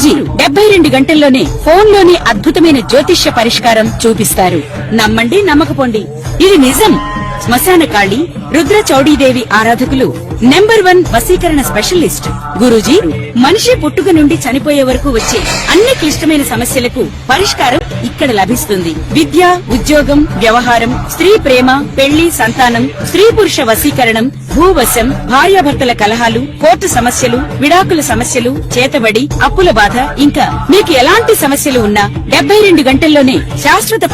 గురూజీ 72 గంటల్లోనే ఫోన్లోని అద్భుతమైన జ్యోతిష్య పరిష్కారం చూపిస్తారు. నమ్మండి, నమ్మకపోండి, ఇది నిజం. శ్మశాన కాళి రుద్ర చౌడీదేవి ఆరాధకులు నంబర్ 1 వశీకరణ స్పెషలిస్ట్. గురూజీ మనిషి పుట్టుక నుండి చనిపోయే వరకు వచ్చే అన్ని క్లిష్టమైన సమస్యలకు పరిష్కారం ఇక్కడ లభిస్తుంది. విద్య, ఉద్యోగం, వ్యవహారం, స్త్రీ ప్రేమ, పెళ్లి, సంతానం, స్త్రీ పురుష వశీకరణం, భూవశం, భార్యాభర్తల కలహాలు, కోర్టు సమస్యలు, విడాకుల సమస్యలు, చేతబడి, అప్పుల బాధ, ఇంకా మీకు ఎలాంటి సమస్యలు ఉన్నా 72 గంటల్లోనే శాశ్వత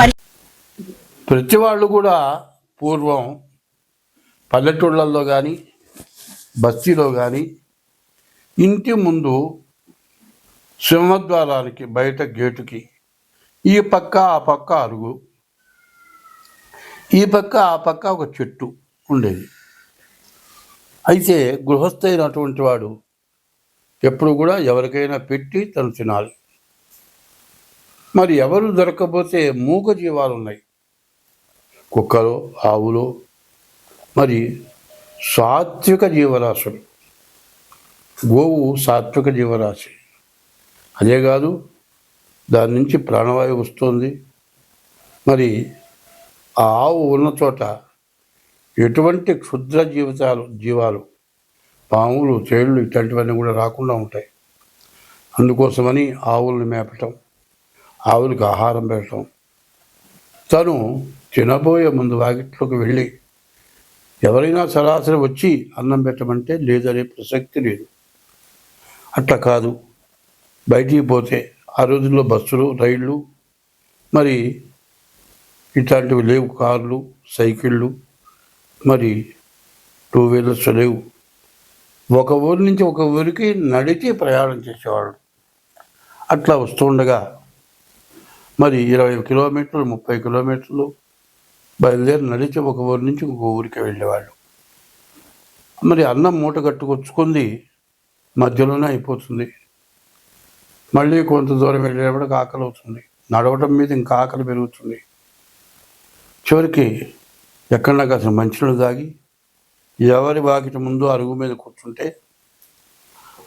ప్రతి వాళ్ళు కూడా పూర్వం పల్లెటూళ్ళల్లో కానీ బస్తీలో కానీ ఇంటి ముందు సింహద్వారానికి బయట గేటుకి ఈ పక్క ఆ పక్క అరుగు, ఈ పక్క ఆ పక్క ఒక చెట్టు ఉండేది. అయితే గృహస్థైనటువంటి వాడు ఎప్పుడు కూడా ఎవరికైనా పెట్టి తను తినాలి. మరి ఎవరు దొరకకపోతే మూగ జీవాలు ఉన్నాయి, కుక్కలు, ఆవులు, మరి సాత్విక జీవరాశులు. గోవు సాత్విక జీవరాశి. అదే కాదు, దాని నుంచి ప్రాణవాయువు వస్తుంది. మరి ఆ ఆవు ఉన్న చోట ఎటువంటి క్షుద్ర జీవాలు, పాములు, తేళ్ళు ఇట్లాంటివన్నీ కూడా రాకుండా ఉంటాయి. అందుకోసమని ఆవులను మేపటం, ఆవులకు ఆహారం పెట్టడం, తను తినబోయే ముందు వాకిట్లోకి వెళ్ళి ఎవరైనా సరాసరి వచ్చి అన్నం పెట్టమంటే లేదనే ప్రసక్తి లేదు. అట్లా కాదు, బయటికి పోతే ఆ రోజుల్లో బస్సులు, రైళ్ళు, మరి ఇట్లాంటివి లేవు, కార్లు, సైకిళ్ళు, మరి 2 వీలర్స్ లేవు. ఒక ఊరి నుంచి ఒక ఊరికి నడిచి ప్రయాణం చేసేవాళ్ళు. అట్లా వస్తుండగా మరి 20 కిలోమీటర్లు, 30 కిలోమీటర్లు బయలుదేరి నడిచి ఒక ఊరి నుంచి ఇంకో ఊరికి వెళ్ళేవాళ్ళు. మరి అన్నం మూట కట్టుకొచ్చుకుంది మధ్యలోనే అయిపోతుంది. మళ్ళీ కొంత దూరం వెళ్ళేటప్పటికి ఆకలి అవుతుంది. నడవటం మీద ఇంకా ఆకలి పెరుగుతుంది. చివరికి ఎక్కడన్నా కాసిన మంచినీళ్ళు తాగి ఎవరి వాకిటి ముందు అరుగు మీద కూర్చుంటే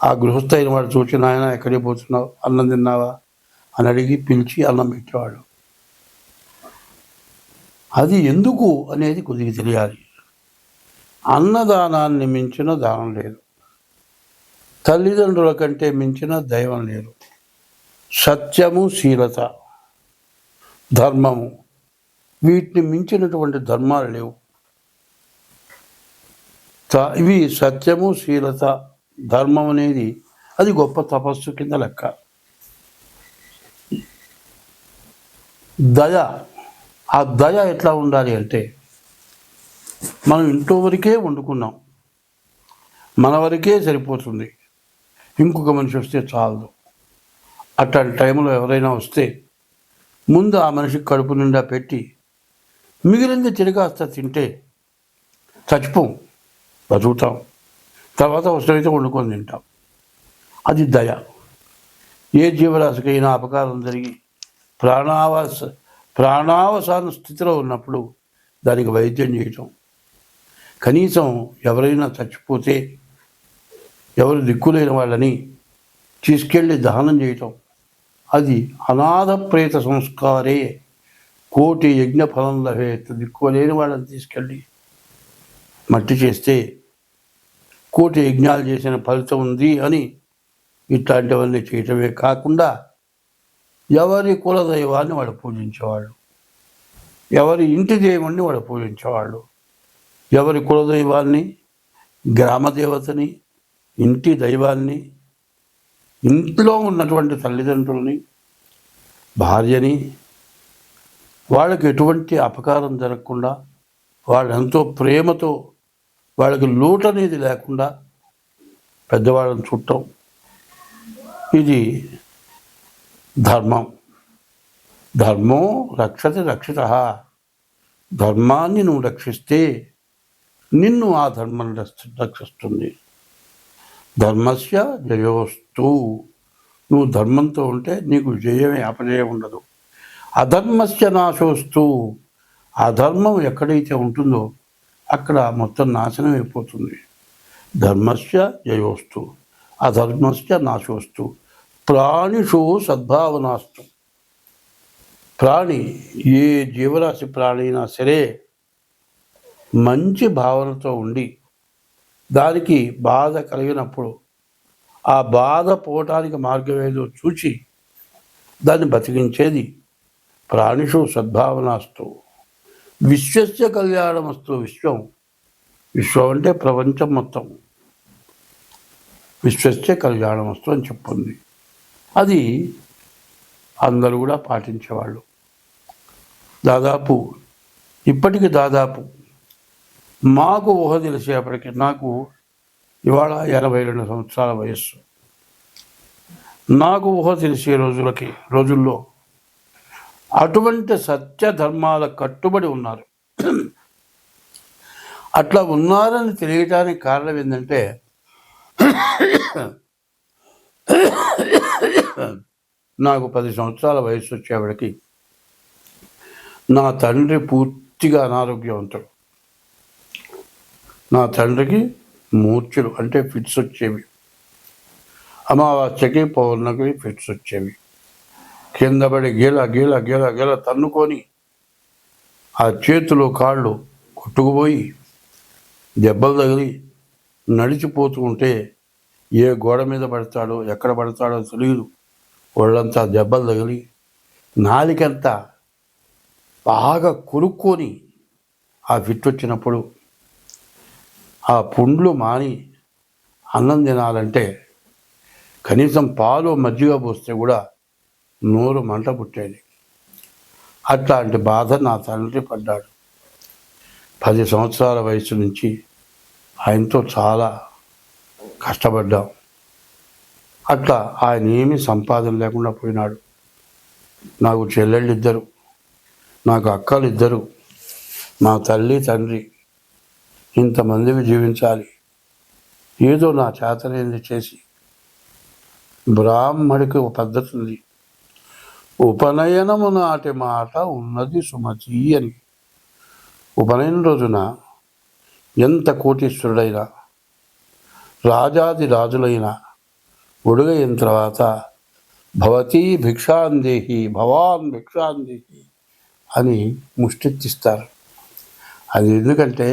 ఆ గృహస్థైన వాడు చూసి, నాయన ఎక్కడికి పోతున్నావు, అన్నం తిన్నావా అని అడిగి పిలిచి అన్నం పెట్టేవాడు. అది ఎందుకు అనేది కొద్దిగా తెలియాలి. అన్నదానాన్ని మించిన దానం లేదు, తల్లిదండ్రుల కంటే మించిన దైవం లేదు. సత్యము, శీలత, ధర్మము, వీటిని మించినటువంటి ధర్మాలు లేవు. ఇవి సత్యము, శీలత, ధర్మం అనేది అది గొప్ప తపస్సు కింద లెక్క. దయ, ఆ దయ ఎట్లా ఉండాలి అంటే, మనం ఇంట్లో వరకే వండుకున్నాం, మన వరకే సరిపోతుంది, ఇంకొక మనిషి వస్తే చాలదు. అట్లాంటి టైంలో ఎవరైనా వస్తే ముందు ఆ మనిషికి కడుపు నిండా పెట్టి మిగిలింది తిరిగాస్త తింటే చచ్చిపోం, బతుకుతాం. తర్వాత అవసరమైతే వండుకొని తింటాం. అది దయ. ఏ జీవరాశికైనా అపకారం జరిగి ప్రాణావసాన స్థితిలో ఉన్నప్పుడు దానికి వైద్యం చేయటం, కనీసం ఎవరైనా చచ్చిపోతే ఎవరు దిక్కులేని వాళ్ళని తీసుకెళ్ళి దహనం చేయటం, అది అనాథ ప్రేత సంస్కారే కోటి యజ్ఞ ఫలం లభేత్. దిక్కులేని వాళ్ళని తీసుకెళ్ళి మట్టి చేస్తే కోటి యజ్ఞాలు చేసిన ఫలితం ఉంది అని ఇట్లాంటివన్నీ చేయటమే కాకుండా ఎవరి కులదైవాన్ని వాడు పూజించేవాళ్ళు, ఎవరి ఇంటి దేవుణ్ణి వాడు పూజించేవాళ్ళు. ఎవరి కులదైవాన్ని, గ్రామదేవతని, ఇంటి దైవాన్ని, ఇంట్లో ఉన్నటువంటి తల్లిదండ్రులని, భార్యని, వాళ్ళకి ఎటువంటి అపకారం జరగకుండా, వాళ్ళెంతో ప్రేమతో, వాళ్ళకి లోటు అనేది లేకుండా పెద్దవాళ్ళని చుట్టం, ఇది ధర్మం. ధర్మో రక్షతి రక్షిత. ధర్మాన్ని నువ్వు రక్షిస్తే నిన్ను ఆ ధర్మం రక్షిస్తుంది. ధర్మస్య జయోస్తు. నువ్వు ధర్మంతో ఉంటే నీకు జయమే, అపజయం ఉండదు. అధర్మస్య నాశోస్తు. అధర్మం ఎక్కడైతే ఉంటుందో అక్కడ మొత్తం నాశనం అయిపోతుంది. ధర్మస్య జయోస్తు, అధర్మస్య నాశోస్తు. ప్రాణిషు సద్భావనాస్తు. ప్రాణి, ఏ జీవరాశి ప్రాణి అయినా సరే మంచి భావనతో ఉండి దానికి బాధ కలిగినప్పుడు ఆ బాధ పోవటానికి మార్గం ఏదో చూచి దాన్ని బతికించేది ప్రాణిషు సద్భావనాస్తు. విశ్వస్య కళ్యాణమస్తు. విశ్వం అంటే ప్రపంచం మొత్తం. విశ్వస్య కళ్యాణమస్తు అని చెప్పింది. అది అందరూ కూడా పాటించేవాళ్ళు. ఇప్పటికి దాదాపు మాకు ఊహ తెలిసేపటికి, నాకు ఇవాళ 82 సంవత్సరాల వయస్సు. నాకు ఊహ తెలిసే రోజుల్లో అటువంటి సత్య ధర్మాల కట్టుబడి ఉన్నారు. అట్లా ఉన్నారని తెలియటానికి కారణం ఏంటంటే, నాకు 10 సంవత్సరాల వయసు వచ్చేవాడికి నా తండ్రి పూర్తిగా అనారోగ్యవంతుడు. నా తండ్రికి మూర్ఛలు అంటే ఫిట్స్ వచ్చేవి. అమావాస్యకి పౌర్ణమికి ఫిట్స్ వచ్చేవి. కింద పడి గీల గీల గీల గీల తన్నుకొని ఆ చేతులు కాళ్ళు కొట్టుకుపోయి దెబ్బలు తగిలి నడిచిపోతూ ఉంటే ఏ గోడ మీద పడతాడో ఎక్కడ పడతాడో తెలియదు. ఒళ్ళంతా దెబ్బలు తగిలి నాలికంతా బాగా కొరుక్కొని ఆ ఫిట్ వచ్చినప్పుడు ఆ పుండ్లు మాని అన్నం తినాలంటే కనీసం పాలు మజ్జిగ పోస్తే కూడా నోరు మంట పుట్టేది. అట్లాంటి బాధ నా తండ్రి పడ్డాడు. 10 సంవత్సరాల వయసు నుంచి ఆయనతో చాలా కష్టపడ్డాం. అట్లా ఆయన ఏమీ సంపాదన లేకుండా పోయినాడు. నాకు చెల్లెళ్ళు 2, నాకు అక్కలు 2, మా తల్లి తండ్రి, ఇంతమందివి జీవించాలి. ఏదో నా చేతనేది చేసి, బ్రాహ్మడికి ఒక పద్ధతి ఉంది, ఉపనయనము నాటి మాట ఉన్నది సుమతి అని. ఉపనయనం రోజున ఎంత కోటీశ్వరుడైనా రాజాది రాజులైనా ఒడుగైన తర్వాత భవతీ భిక్షాందేహి, భవాన్ భిక్షాందేహి అని ముష్టెత్తిస్తారు. అది ఎందుకంటే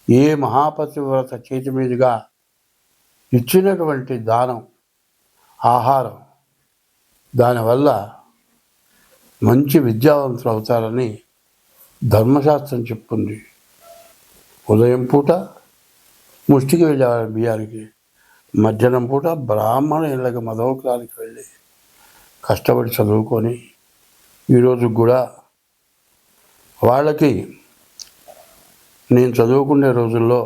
ఏ మహాపతివ్రత చేతి మీదుగా ఇచ్చినటువంటి దానం, ఆహారం, దానివల్ల మంచి విద్యావంతులు అవుతారని ధర్మశాస్త్రం చెప్తుంది. ఉదయం పూట ముష్టికి వెళ్ళేవారు బియ్యానికి, మధ్యాహ్నం పూట బ్రాహ్మణ ఇళ్ళకి మధోకానికి వెళ్ళి కష్టపడి చదువుకొని ఈరోజు కూడా వాళ్ళకి, నేను చదువుకునే రోజుల్లో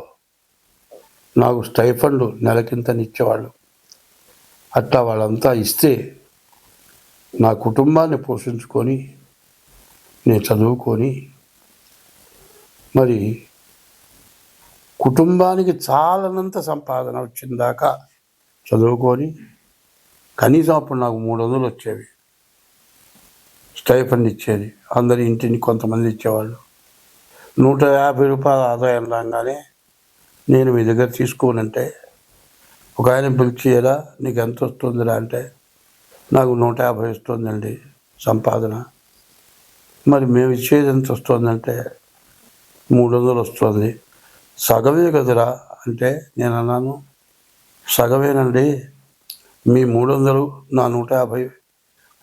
నాకు స్టైఫండ్ నెలకింతనిచ్చేవాళ్ళు. అట్లా వాళ్ళంతా ఇస్తే నా కుటుంబాన్ని పోషించుకొని నేను చదువుకొని, మరి కుటుంబానికి చాలనంత సంపాదన వచ్చిందాకా చదువుకొని, కనీసం అప్పుడు నాకు 300 వచ్చేవి స్టైఫండ్ ఇచ్చేది. అందరి ఇంటిని కొంతమంది ఇచ్చేవాళ్ళు. 150 రూపాయల ఆదాయం రాగానే నేను మీ దగ్గర తీసుకోనంటే, ఒక ఆయన పిలిచేయరా నీకు ఎంత వస్తుందిరా అంటే, నాకు 150 వస్తుందండి సంపాదన. మరి మేము ఇచ్చేది ఎంత వస్తుందంటే 300 వస్తుంది. సగమే కదరా అంటే నేను అన్నాను, సగమేనండి. మీ 300 నా 150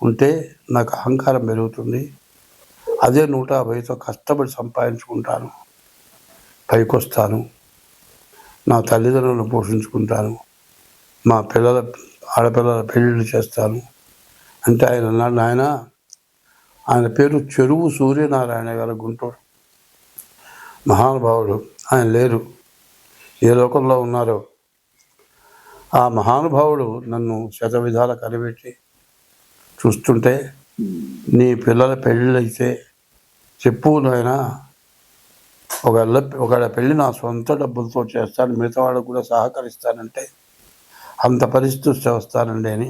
ఉంటే నాకు అహంకారం పెరుగుతుంది. అదే 150తో కష్టపడి సంపాదించుకుంటాను, పైకొస్తాను, నా తల్లిదండ్రులను పోషించుకుంటాను, మా ఆడపిల్లల పెళ్ళిళ్ళు చేస్తాను అంటే ఆయన అన్నాడు, ఆయన పేరు చెరువు సూర్యనారాయణ గారు, గుంటూరు మహానుభావుడు. ఆయన లేరు, ఏ లోకంలో ఉన్నారో. ఆ మహానుభావుడు నన్ను శతవిధాల కనిపెట్టి చూస్తుంటే, నీ పిల్లల పెళ్ళిళ్ళు అయితే చెప్పు నాయనా, ఒకవేళ పెళ్ళి నా సొంత డబ్బులతో చేస్తాను, మిగతా వాళ్ళకు కూడా సహకరిస్తానంటే అంత పరిస్థితి వస్తానండి అని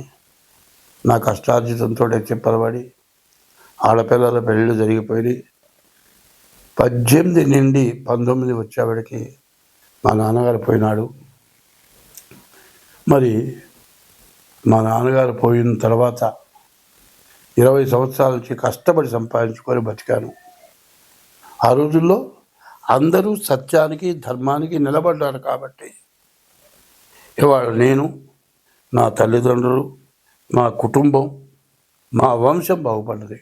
నా కష్టార్జితంతో చెప్పబడి ఆడపిల్లల పెళ్ళిళ్ళు జరిగిపోయి 18 నుండి 19 వచ్చేవాడికి మా నాన్నగారు పోయినాడు. మరి మా నాన్నగారు పోయిన తర్వాత 20 సంవత్సరాల నుంచి కష్టపడి సంపాదించుకొని బతికాను. ఆ రోజుల్లో అందరూ సత్యానికి ధర్మానికి నిలబడ్డారు కాబట్టి ఇవాళ నేను, నా తల్లిదండ్రులు, మా కుటుంబం, మా వంశం బాగుపడ్డది.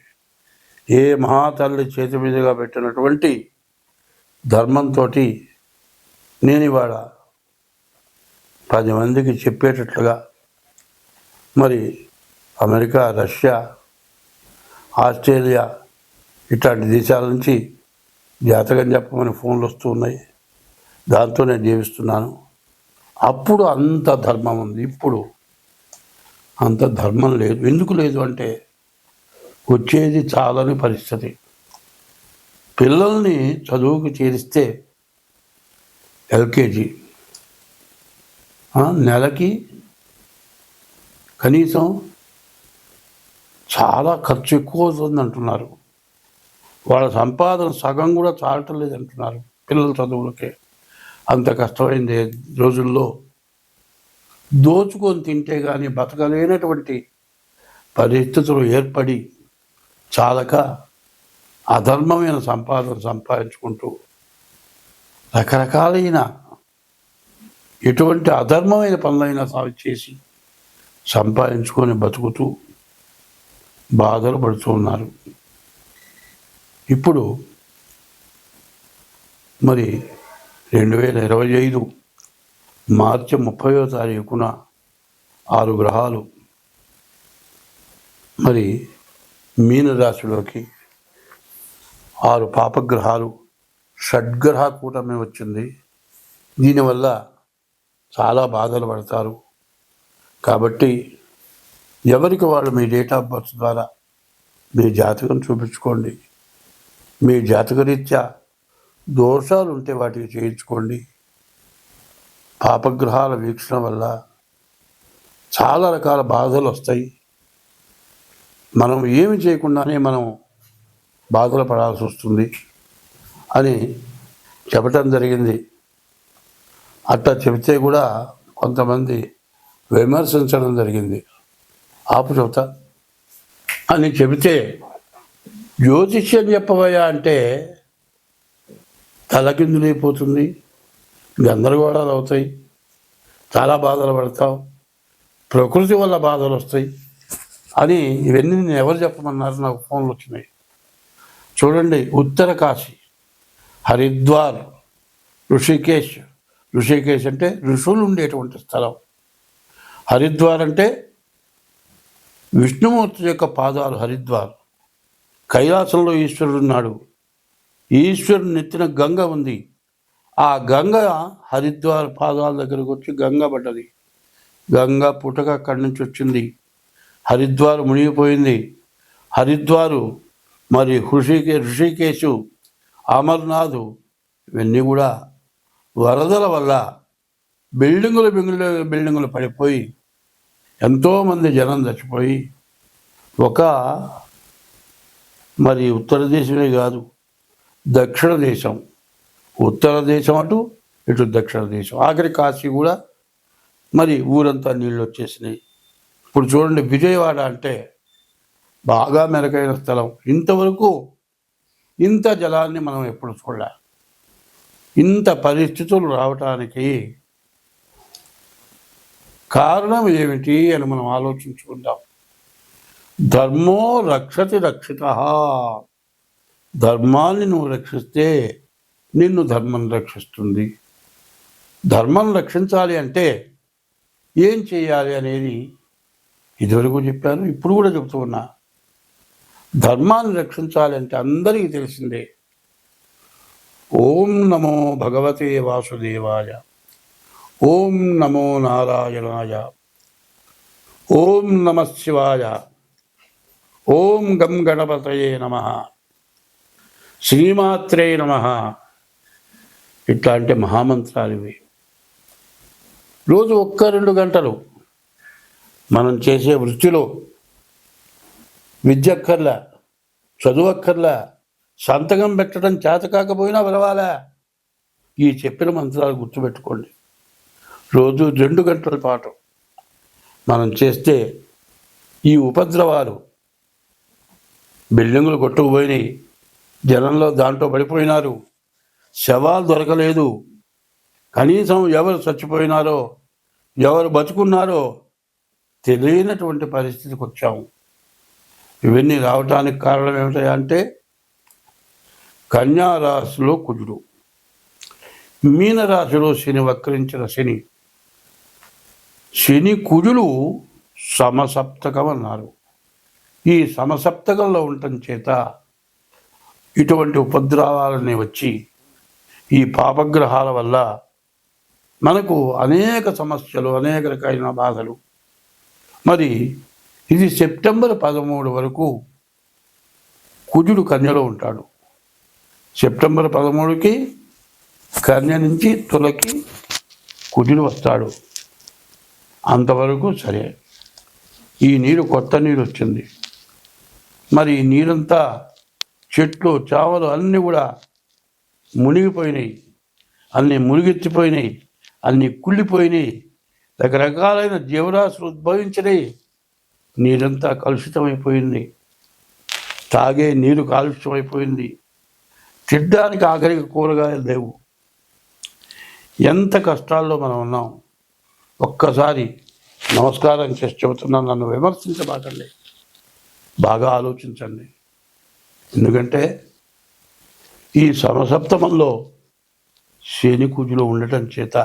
ఏ మహాతల్లి చేతి మీదుగా పెట్టినటువంటి ధర్మంతో నేను ఇవాళ 10 మందికి చెప్పేటట్లుగా మరి అమెరికా, రష్యా, ఆస్ట్రేలియా ఇట్లాంటి దేశాల నుంచి జాతకం చెప్పమని ఫోన్లు వస్తూ ఉన్నాయి. దాంతో నేను జీవిస్తున్నాను. అప్పుడు అంత ధర్మం ఉంది, ఇప్పుడు అంత ధర్మం లేదు. ఎందుకు లేదు అంటే వచ్చేది చాలని పరిస్థితి. పిల్లల్ని చదువుకు చేరిస్తే ఎల్కేజీ నెలకి కనీసం చాలా ఖర్చు ఎక్కువ అవుతుంది అంటున్నారు. వాళ్ళ సంపాదన సగం కూడా చాలటం లేదు అంటున్నారు పిల్లల చదువులకే. అంత కష్టమైంది రోజుల్లో దోచుకొని తింటే కానీ బతకలేనటువంటి పరిస్థితులు ఏర్పడి చాలక అధర్మమైన సంపాదన సంపాదించుకుంటూ రకరకాలైన ఎటువంటి అధర్మమైన పనులైనా చేసి సంపాదించుకొని బతుకుతూ బాధలు పడుతూ ఉన్నారు. ఇప్పుడు మరి 2025 మార్చి 30వ తారీఖున 6 గ్రహాలు మరి మీనరాశిలోకి 6 పాపగ్రహాలు షడ్గ్రహ కూటమి వచ్చింది. దీనివల్ల చాలా బాధలు పడతారు. కాబట్టి ఎవరికి వాళ్ళు మీ డేట్ ఆఫ్ బర్త్ ద్వారా మీ జాతకం చూపించుకోండి. మీ జాతకరీత్యా దోషాలు ఉంటే వాటికి చేయించుకోండి. పాపగ్రహాల వీక్షణ వల్ల చాలా రకాల బాధలు వస్తాయి. మనం ఏమి చేయకుండానే మనం బాధలు పడాల్సి వస్తుంది అని చెప్పటం జరిగింది. అట్లా చెబితే కూడా కొంతమంది విమర్శించడం జరిగింది. ఆపు చెబుతా అని చెబితే జ్యోతిష్యం చెప్పవయ్యా అంటే తలకిందులైపోతుంది, గందరగోళాలు అవుతాయి, చాలా బాధలు పడతావు, ప్రకృతి వల్ల బాధలు వస్తాయి అని ఇవన్నీ నేను ఎవరు చెప్పమన్నారు? నాకు ఫోన్లు వచ్చినాయి. చూడండి, ఉత్తర కాశీ, హరిద్వార్, ఋషికేశ్. ఋషికేశ్ అంటే ఋషులు ఉండేటువంటి స్థలం. హరిద్వార్ అంటే విష్ణుమూర్తి యొక్క పాదాలు హరిద్వార్. కైలాసంలో ఈశ్వరుడు ఉన్నాడు. ఈశ్వరుడు నెత్తిన గంగ ఉంది. ఆ గంగ హరిద్వార్ పాదాల దగ్గరకు వచ్చి గంగ పడ్డది. గంగ పుటక అక్కడి నుంచి వచ్చింది. హరిద్వార్ మునిగిపోయింది. హరిద్వారు మరి ఋషికేశు, అమర్నాథు ఇవన్నీ కూడా వరదల వల్ల బిల్డింగులు పడిపోయి ఎంతోమంది జనం చచ్చిపోయి ఒక మరి ఉత్తర దేశమే కాదు, దక్షిణ దేశం, ఉత్తర దేశం అటు ఇటు దక్షిణ దేశం, ఆఖరి కాశీ కూడా మరి ఊరంతా నీళ్ళు వచ్చేసినాయి. ఇప్పుడు చూడండి, విజయవాడ అంటే బాగా మెరుగైన స్థలం. ఇంతవరకు ఇంత జలాన్ని మనం ఎప్పుడు చూడలే. ఇంత పరిస్థితులు రావటానికి కారణం ఏమిటి అని మనం ఆలోచించుకుందాం. ధర్మో రక్షతి రక్షిత. ధర్మాన్ని నువ్వు రక్షిస్తే నిన్ను ధర్మం రక్షిస్తుంది. ధర్మం రక్షించాలి అంటే ఏం చేయాలి అనేది ఇదివరకు చెప్పాను, ఇప్పుడు కూడా చెప్తూ ఉన్నా. ధర్మాన్ని రక్షించాలి అంటే అందరికీ తెలిసిందే. ఓం నమో భగవతే వాసుదేవాయ, ఓం నమో నారాయణాయ, ఓం నమః శివాయ, ఓం గం గణపతయే నమః, శ్రీమాత్రే నమః. ఇట్లాంటి మహామంత్రాలు ఇవి. రోజు 1-2 గంటలు మనం చేసే వృత్తిలో విద్యక్కర్లా, చదువక్కర్లా, సంతకం పెట్టడం చేత కాకపోయినా విలవాలా, ఈ చెప్పిన మంత్రాలు గుర్తుపెట్టుకోండి. రోజు 2 గంటల పాటు మనం చేస్తే ఈ ఉపద్రవాలు బిల్డింగులు కొట్టుకుపోయినాయి, జనంలో దాంట్లో పడిపోయినారు, శవాలు దొరకలేదు, కనీసం ఎవరు చచ్చిపోయినారో ఎవరు బతుకున్నారో తెలియనటువంటి పరిస్థితికి వచ్చాము. ఇవన్నీ రావటానికి కారణం ఏమిటంటే కన్యారాశిలో కుజుడు, మీనరాశిలో శని, వక్రించిన శని. శని కుజులు సమసప్తకం అన్నారు. ఈ సమసప్తకంలో ఉండటం చేత ఇటువంటి ఉపద్రవాలన్నీ వచ్చి ఈ పాపగ్రహాల వల్ల మనకు అనేక సమస్యలు, అనేక రకాలైన బాధలు. మరి ఇది సెప్టెంబర్ 13 వరకు కుజుడు కన్యలో ఉంటాడు. సెప్టెంబర్ 13కి కన్య నుంచి తులకి కుజుడు వస్తాడు. అంతవరకు సరే. ఈ నీరు కొత్త నీరు వచ్చింది. మరి ఈ నీరంతా చెట్లు చావలు అన్నీ కూడా మునిగిపోయినాయి, అన్నీ మునిగెత్తిపోయినాయి, అన్నీ కుళ్ళిపోయినాయి, రకరకాలైన జీవరాశులు ఉద్భవించినాయి. నీరంతా కలుషితమైపోయింది, తాగే నీరు కాలుష్యమైపోయింది, తినడానికి ఆఖరికి కూరగాయలు లేవు. ఎంత కష్టాల్లో మనం ఉన్నాం. ఒక్కసారి నమస్కారం చేసి చెబుతున్నాను, నన్ను విమర్శించబాకండి, బాగా ఆలోచించండి. ఎందుకంటే ఈ సమసప్తమంలో శని కుజులు ఉండటం చేత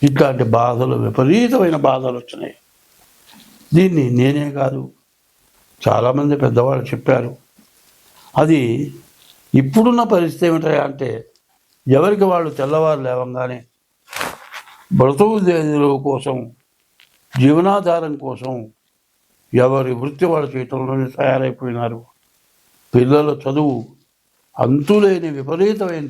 ఇట్లాంటి బాధలు, విపరీతమైన బాధలు వచ్చినాయి. దీన్ని నేనే కాదు, చాలామంది పెద్దవాళ్ళు చెప్పారు. అది ఇప్పుడున్న పరిస్థితి ఏమిటంటే ఎవరికి వాళ్ళు తెల్లవారు లేవంగానే బ్రతుకు కోసం, జీవనాధారం కోసం ఎవరి వృత్తి వాళ్ళు చేయటంలోనే తయారైపోయినారు. పిల్లల చదువు, అంతులేని విపరీతమైన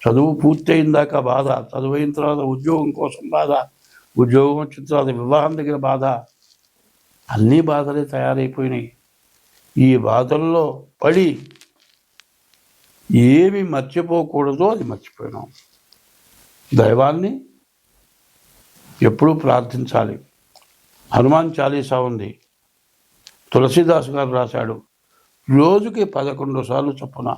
చదువు పూర్తయిన దాకా బాధ, చదువైన తర్వాత ఉద్యోగం కోసం బాధ, ఉద్యోగం వచ్చిన తర్వాత వివాహం దగ్గర బాధ, అన్నీ బాధలే తయారైపోయినాయి. ఈ బాధల్లో పడి ఏమి మర్చిపోకూడదో అది మర్చిపోయినాం. దైవాన్ని ఎప్పుడూ ప్రార్థించాలి. హనుమాన్ చాలీసా ఉంది, తులసీదాస్ గారు రాశాడు. రోజుకి 11 సార్లు చొప్పున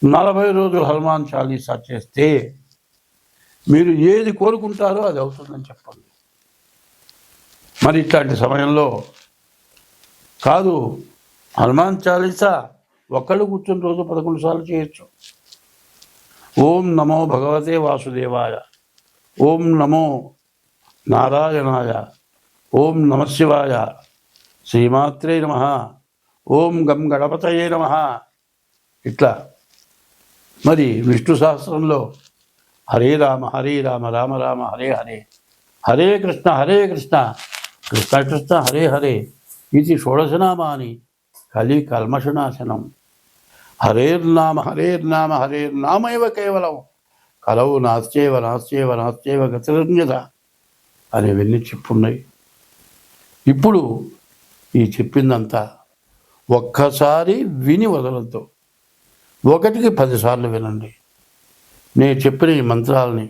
40 రోజులు హనుమాన్ చాలీసా చేస్తే మీరు ఏది కోరుకుంటారో అది అవుతుందని చెప్పండి. మరి ఇట్లాంటి సమయంలో కాదు, హనుమాన్ చాలీసా ఒక్కళ్ళు కూర్చొని రోజు 11 సార్లు చేయొచ్చు. ఓం నమో భగవతే వాసుదేవాయ, ఓం నమో నారాయణాయ, ఓం నమశివాయ, శ్రీమాత్రే నమః, ఓం గం గణపతయే నమః. ఇట్లా మరి విష్ణు సహస్రంలో హరే రామ హరే రామ రామ రామ హరే హరే, హరే కృష్ణ కృష్ణ కృష్ణ హరే హరే ఇది షోడశనామాని కలి కల్మషనాశనం. హరేర్నామ హరేర్నామైవ కేవలం కలవు నాస్చేవ గతిరంజద అనేవన్నీ చెప్పున్నాయి. ఇప్పుడు ఈ చెప్పిందంతా ఒక్కసారి విని వదలద్దు, 1కి 10 సార్లు వినండి. నేను చెప్పిన ఈ మంత్రాలని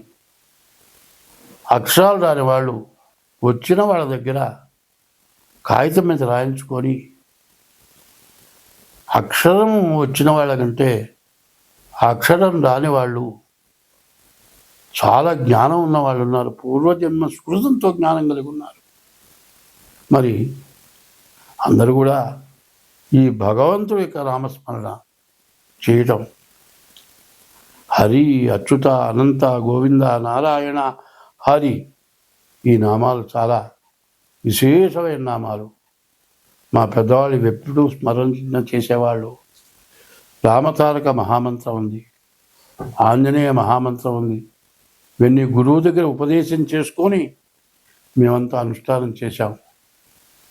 అక్షరాలు రాని వాళ్ళు వచ్చిన వాళ్ళ దగ్గర కాగితం మీద రాయించుకొని, అక్షరం వచ్చిన వాళ్ళకంటే అక్షరం రాని వాళ్ళు చాలా జ్ఞానం ఉన్న వాళ్ళు ఉన్నారు, పూర్వజన్మ స్మృతంతో జ్ఞానం కలిగి ఉన్నారు. మరి అందరూ కూడా ఈ భగవంతుడి యొక్క నామస్మరణ చేయటం, హరి అచ్యుత అనంత గోవింద నారాయణ హరి, ఈ నామాలు చాలా విశేషమైన నామాలు. మా పెద్దవాళ్ళు ఎప్పుడూ స్మరణ చేసేవాళ్ళు. రామతారక మహామంత్రం ఉంది, ఆంజనేయ మహామంత్రం ఉంది. ఇవన్నీ గురువు దగ్గర ఉపదేశం చేసుకొని మేమంతా అనుష్ఠానం చేశాం.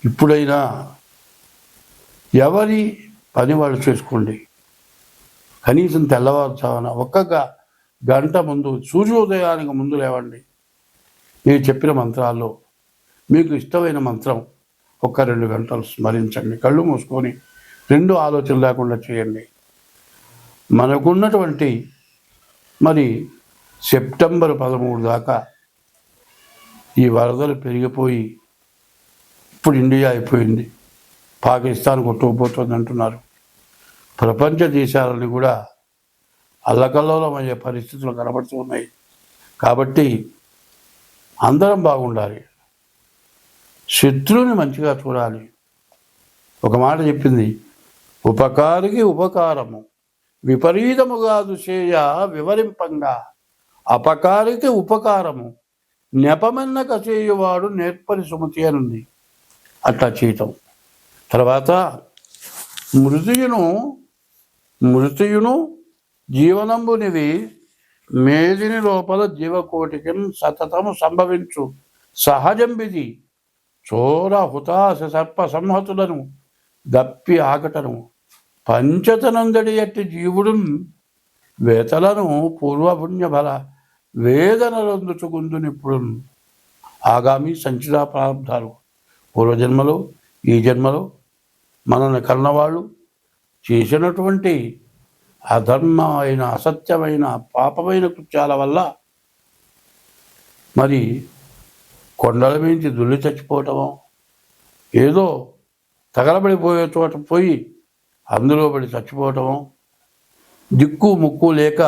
ఇప్పుడైనా ఎవరి పని వాళ్ళు చేసుకోండి. కనీసం తెల్లవారుజామున 1 గంట ముందు, సూర్యోదయానికి ముందు లేవండి. నేను చెప్పిన మంత్రాల్లో మీకు ఇష్టమైన మంత్రం 1-2 గంటలు స్మరించండి. కళ్ళు మూసుకొని 2 ఆలోచనలు లేకుండా చేయండి. మనకున్నటువంటి మరి సెప్టెంబర్ 13 దాకా ఈ వరదలు పెరిగిపోయి ఇప్పుడు ఇండియా అయిపోయింది, పాకిస్తాన్ కొట్టుకుపోతుంది అంటున్నారు. ప్రపంచ దేశాలని కూడా అల్లకల్లోలమయ్యే పరిస్థితులు కనబడుతూ ఉన్నాయి. కాబట్టి అందరం బాగుండాలి, శత్రువుని మంచిగా చూడాలి. ఒక మాట చెప్పింది, ఉపకారికి ఉపకారము విపరీతముగా దుచేయ వివరింపంగా, అపకారికి ఉపకారము నెపమెన్నక చేయువాడు నేర్పరి సుమతి అనుంది. అట్లా చేయటం. తర్వాత మృతియును జీవనంబునివి మేదిని లోపల జీవకోటికి సతతము సంభవించు సహజంబిది చోర హుతాశ సర్ప సంహతులను దప్పి ఆకటను పంచతనందడి అట్టి జీవుడు వేతలను పూర్వపుణ్య బల వేదనలందుచుకుందునిప్పుడు ఆగామి సంచితా ప్రారంధాలు. పూర్వజన్మలో ఈ జన్మలో మనల్ని కన్నవాళ్ళు చేసినటువంటి అధర్మమైన అసత్యమైన పాపమైన కృత్యాల వల్ల మరి కొండల మించి దుల్లి చచ్చిపోవటమో, ఏదో తగలబడిపోయే చోట పోయి అందులో పడి చచ్చిపోవటమో, దిక్కు ముక్కు లేక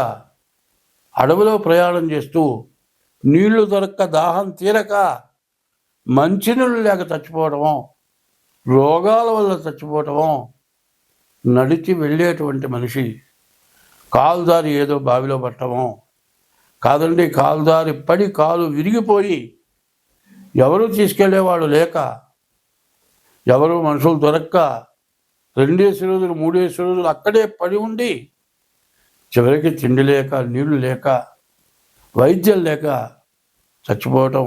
అడవిలో ప్రయాణం చేస్తూ నీళ్లు దొరక్క దాహం తీరక మంచినీళ్ళు లేక చచ్చిపోవటమో, రోగాల వల్ల చచ్చిపోవటమో, నడిచి వెళ్ళేటువంటి మనిషి కాలుదారి ఏదో బావిలో పట్టమో, కాదండి కాలుదారి పడి కాలు విరిగిపోయి ఎవరు తీసుకెళ్లేవాడు లేక, ఎవరు మనుషులు దొరక్క 2 రోజులు 3 రోజులు అక్కడే పడి ఉండి చివరికి తిండి లేక, నీళ్లు లేక, వైద్యం లేక చచ్చిపోవటం,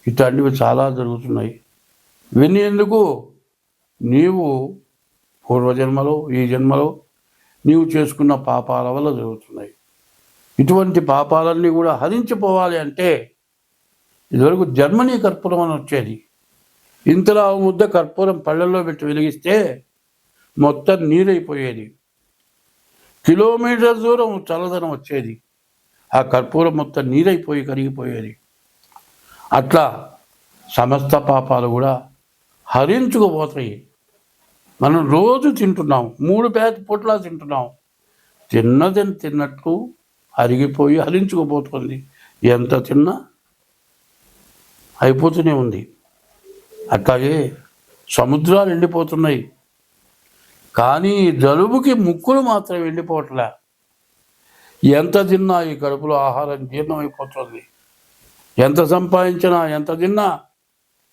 ఇట్లాంటివి చాలా జరుగుతున్నాయి. ఇవన్నీ ఎందుకు? నీవు పూర్వజన్మలో ఈ జన్మలో నీవు చేసుకున్న పాపాల వల్ల జరుగుతున్నాయి. ఇటువంటి పాపాలన్నీ కూడా హరించిపోవాలి అంటే ఇదివరకు జర్మనీ కర్పూరం అని వచ్చేది. ఇంతలా ముద్ద కర్పూరం పళ్ళల్లో పెట్టి వెలిగిస్తే మొత్తం నీరైపోయేది. కిలోమీటర్ దూరం చల్లదనం వచ్చేది. ఆ కర్పూరం మొత్తం నీరైపోయి కరిగిపోయేది. అట్లా సమస్త పాపాలు కూడా హరించుకుపోతాయి. మనం రోజు తింటున్నాం, 3 పూట్లా తింటున్నాం. తిన్నట్టు అరిగిపోయి హరించుకుపోతుంది. ఎంత తిన్నా అయిపోతూనే ఉంది. అట్లాగే సముద్రాలు ఎండిపోతున్నాయి, కానీ జలుబుకి ముక్కులు మాత్రం ఎండిపోవట్లే. ఎంత తిన్నా ఈ కడుపులో ఆహారం జీర్ణమైపోతుంది. ఎంత సంపాదించినా ఎంత తిన్నా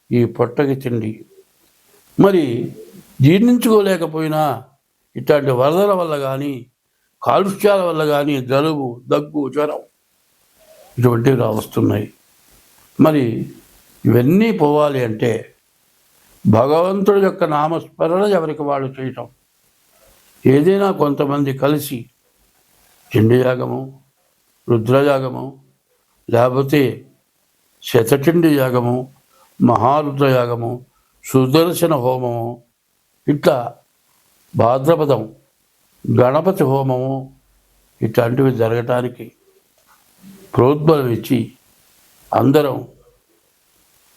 ఈ పొట్టకి తిండి మరి జీర్ణించుకోలేకపోయినా ఇట్లాంటి వరదల వల్ల కానీ కాలుష్యాల వల్ల కానీ జలుబు, దగ్గు, జ్వరం ఇటువంటివి వస్తున్నాయి. మరి ఇవన్నీ పోవాలి అంటే భగవంతుడి యొక్క నామస్మరణ ఎవరికి వాళ్ళు చేయటం. ఏదైనా కొంతమంది కలిసి చండీయాగము, రుద్రయాగము, లేకపోతే శతచండీ యాగము, మహారుద్రయాగము, సుదర్శన హోమము, ఇట్లా భాద్రపదం గణపతి హోమము ఇట్లాంటివి జరగటానికి ప్రోద్బలం ఇచ్చి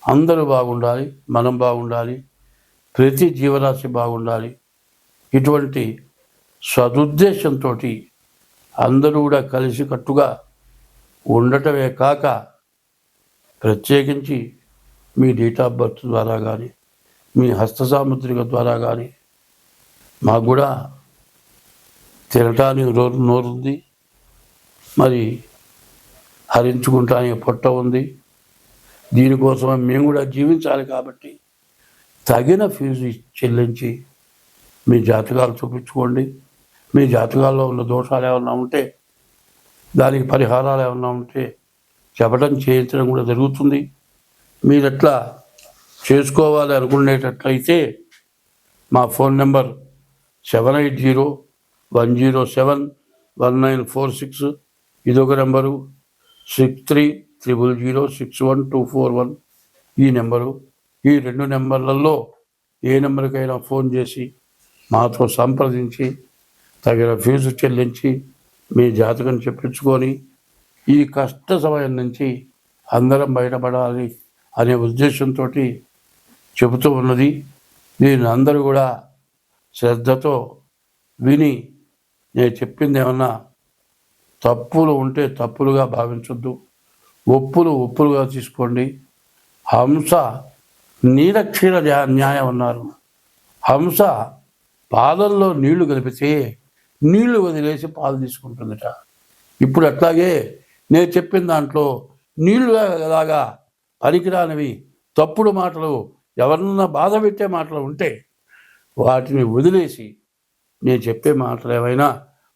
అందరూ బాగుండాలి, మనం బాగుండాలి, ప్రతి జీవరాశి బాగుండాలి. ఇటువంటి సదుద్దేశంతో అందరూ కూడా కలిసికట్టుగా ఉండటమే కాక ప్రత్యేకించి మీ డేట్ ఆఫ్ బర్త్ ద్వారా కానీ మీ హస్త సాముద్రిక ద్వారా కానీ మాకు కూడా తినటానికి నోరుంది, మరి హరించుకుంటానికి పొట్ట ఉంది. దీనికోసం మేము కూడా జీవించాలి. కాబట్టి తగిన ఫీజు చెల్లించి మీ జాతకాలు చూపించుకోండి. మీ జాతకాల్లో ఉన్న దోషాలు ఏమన్నా ఉంటే, దానికి పరిహారాలు ఏమన్నా ఉంటే చెప్పడం చేయించడం కూడా జరుగుతుంది. మీరు ఎట్లా చేసుకోవాలి అనుకునేటట్లయితే మా ఫోన్ నెంబర్ 7801071946, ఇదొక నెంబరు 6300061241 ఈ నెంబరు. ఈ 2 నెంబర్లలో ఏ నెంబర్కైనా ఫోన్ చేసి మాతో సంప్రదించి తగిన ఫీజు చెల్లించి మీ జాతకం చెప్పించుకొని ఈ కష్ట సమయం నుంచి అందరం బయటపడాలి అనే ఉద్దేశంతో చెబుతూ ఉన్నది. దీన్ని అందరూ కూడా శ్రద్ధతో విని నేను చెప్పింది ఏమన్నా తప్పులు ఉంటే తప్పులుగా భావించొద్దు, ఒప్పులుగా తీసుకోండి. హంస నీలక్షీర న్యాయం అన్నారు. హంస పాలల్లో నీళ్లు కలిపితే నీళ్లు వదిలేసి పాలు తీసుకుంటుందట. ఇప్పుడు అట్లాగే నేను చెప్పిన దాంట్లో నీళ్లు లాగా పనికిరానివి తప్పుడు మాటలు, ఎవరన్నా బాధ పెట్టే మాటలు ఉంటే వాటిని వదిలేసి నేను చెప్పే మాటలు ఏమైనా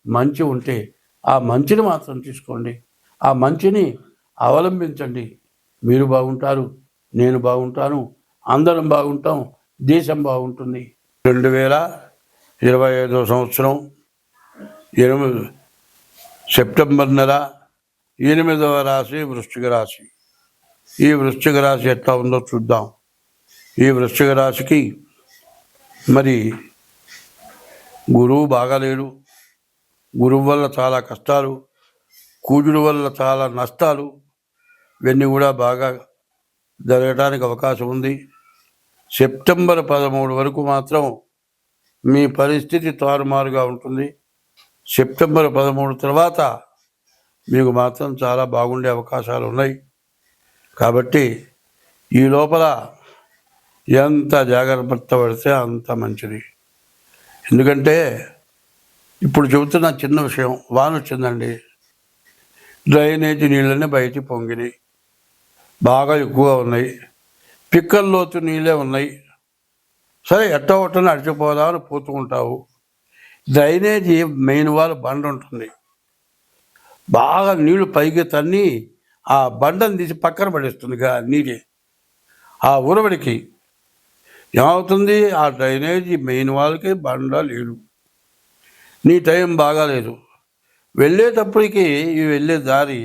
మంచి ఉంటే ఆ మంచిని మాత్రం తీసుకోండి, ఆ మంచిని అవలంబించండి. మీరు బాగుంటారు, నేను బాగుంటాను, అందరం బాగుంటాం, దేశం బాగుంటుంది. 2025 సంవత్సరం సెప్టెంబర్ నెల 8వ రాశి వృశ్చిక రాశి. ఈ వృశ్చిక రాశి ఎట్లా ఉందో చూద్దాం. ఈ వృశ్చిక రాశికి మరి గురువు బాగాలేడు. గురువు వల్ల చాలా కష్టాలు, కూజుడు వల్ల చాలా నష్టాలు, ఇవన్నీ కూడా బాగా జరగడానికి అవకాశం ఉంది. సెప్టెంబర్ 13 వరకు మాత్రం మీ పరిస్థితి తారుమారుగా ఉంటుంది. సెప్టెంబర్ 13 తర్వాత మీకు మాత్రం చాలా బాగుండే అవకాశాలు ఉన్నాయి. కాబట్టి ఈ లోపల ఎంత జాగ్రత్త పడితే అంత మంచిది. ఎందుకంటే ఇప్పుడు చెబుతున్న చిన్న విషయం, వాన వచ్చిందండి, డ్రైనేజీ నీళ్ళని బయటికి పొంగినాయి, బాగా ఎక్కువగా ఉన్నాయి, పిక్కల్లోతు నీళ్ళే ఉన్నాయి. సరే ఎట్టో ఒట్టని అడిచిపోదామని పోతూ ఉంటావు. డ్రైనేజీ మెయిన్ వాల్ బండ ఉంటుంది, బాగా నీళ్లు పైకి తన్ని ఆ బండను తీసి పక్కన పడేస్తుంది నీటి. ఆ ఉరవడికి ఏమవుతుంది, ఆ డ్రైనేజీ మెయిన్ వాల్కి బండ లేదు. నీ టైం బాగాలేదు, వెళ్ళేటప్పటికి ఈ వెళ్ళే దారి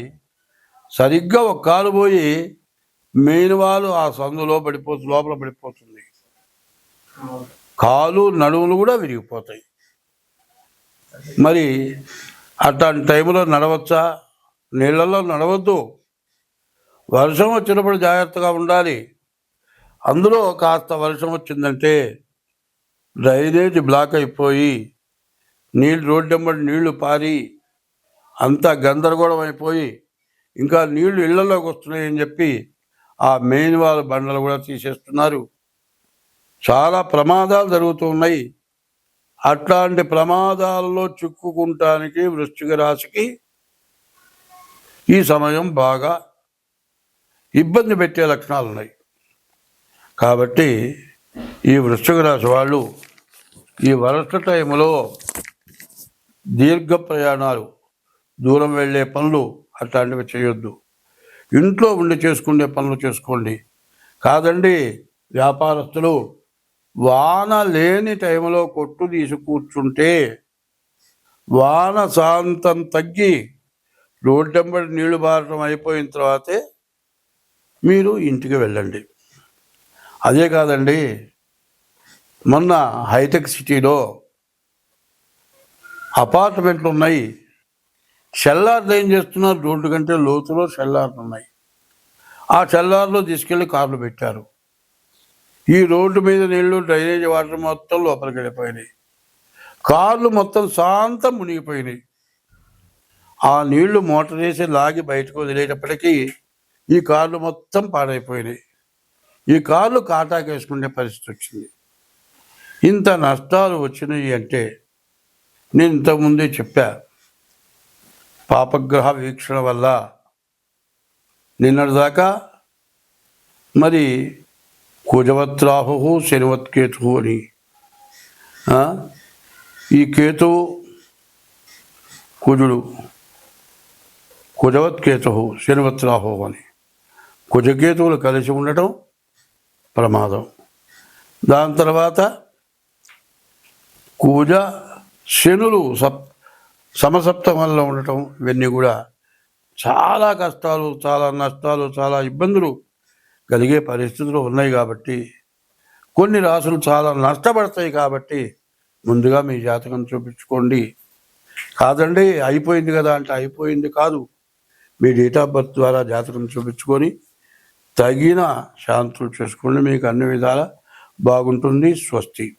సరిగ్గా ఒక కాలు పోయి మెయిన్ వాల్ ఆ సందులో లోపల పడిపోతుంది. కాలు నడుములు కూడా విరిగిపోతాయి. మరి అట్లాంటి టైంలో నడవచ్చా? నీళ్ళల్లో నడవద్దు. వర్షం వచ్చినప్పుడు జాగ్రత్తగా ఉండాలి. అందులో కాస్త వర్షం వచ్చిందంటే డ్రైనేజ్ బ్లాక్ అయిపోయి రోడ్డు వెంబడి నీళ్లు పారి అంతా గందరగోళం అయిపోయి ఇంకా నీళ్లు ఇళ్లలోకి వస్తున్నాయని చెప్పి ఆ మెయిన్ వాల్ బండలు కూడా తీసేస్తున్నారు. చాలా ప్రమాదాలు జరుగుతూ ఉన్నాయి. అట్లాంటి ప్రమాదాల్లో చిక్కుకుంటానికి వృశ్చిక రాశికి ఈ సమయం బాగా ఇబ్బంది పెట్టే లక్షణాలు ఉన్నాయి. కాబట్టి ఈ వృశ్చిక రాశి వాళ్ళు ఈ వరస టైంలో దీర్ఘ ప్రయాణాలు, దూరం వెళ్ళే పనులు అట్లాంటివి చేయొద్దు. ఇంట్లో ఉండి చేసుకునే పనులు చేసుకోండి. కాదండి వ్యాపారస్తులు వాన లేని టైంలో కొట్టు తీసి కూర్చుంటే వాన శాంతం తగ్గి రోడ్డెంబడి నీళ్లు బారటం అయిపోయిన తర్వాతే మీరు ఇంటికి వెళ్ళండి. అదే కాదండి, మొన్న హైటెక్ సిటీలో అపార్ట్మెంట్లు ఉన్నాయి, షెల్లార్లు ఏం చేస్తున్నారు, రోడ్డు కంటే లోతులో షెల్లార్లు ఉన్నాయి. ఆ షెల్లార్లో తీసుకెళ్ళి కార్లు పెట్టారు. ఈ రోడ్డు మీద నీళ్లు డ్రైనేజ్ వాటర్ మొత్తం లోపలికి వెళ్ళిపోయినాయి. కార్లు మొత్తం శాంతం మునిగిపోయినాయి. ఆ నీళ్లు మోటార్ వేసి లాగి బయటకు వదిలేటప్పటికీ ఈ కార్లు మొత్తం పాడైపోయినాయి. ఈ కార్లు కాటాకు వేసుకునే పరిస్థితి వచ్చింది. ఇంత నష్టాలు వచ్చినాయి అంటే నేను ఇంతకుముందే చెప్పా, పాపగ్రహ వీక్షణ వల్ల. నిన్నటిదాకా మరి కుజవత్రాహు శనివత్కేతు అని, ఈ కేతువు కుజుడు, కుజవత్కేతు శనివత్రాహు అని, కుజకేతువులు కలిసి ఉండటం ప్రమాదం. దాని తర్వాత కుజ శనులు సమసప్తమంలో ఉండటం, ఇవన్నీ కూడా చాలా కష్టాలు, చాలా నష్టాలు, చాలా ఇబ్బందులు కలిగే పరిస్థితులు ఉన్నాయి. కాబట్టి కొన్ని రాసులు చాలా నష్టపడతాయి. కాబట్టి ముందుగా మీ జాతకం చూపించుకోండి. కాదండి అయిపోయింది కదా అంటే అయిపోయింది కాదు. మీ డేట్ ఆఫ్ బర్త్ ద్వారా జాతకం చూపించుకొని తగిన శాంతులు చేసుకోండి, మీకు అన్ని విధాలా బాగుంటుంది. స్వస్తి.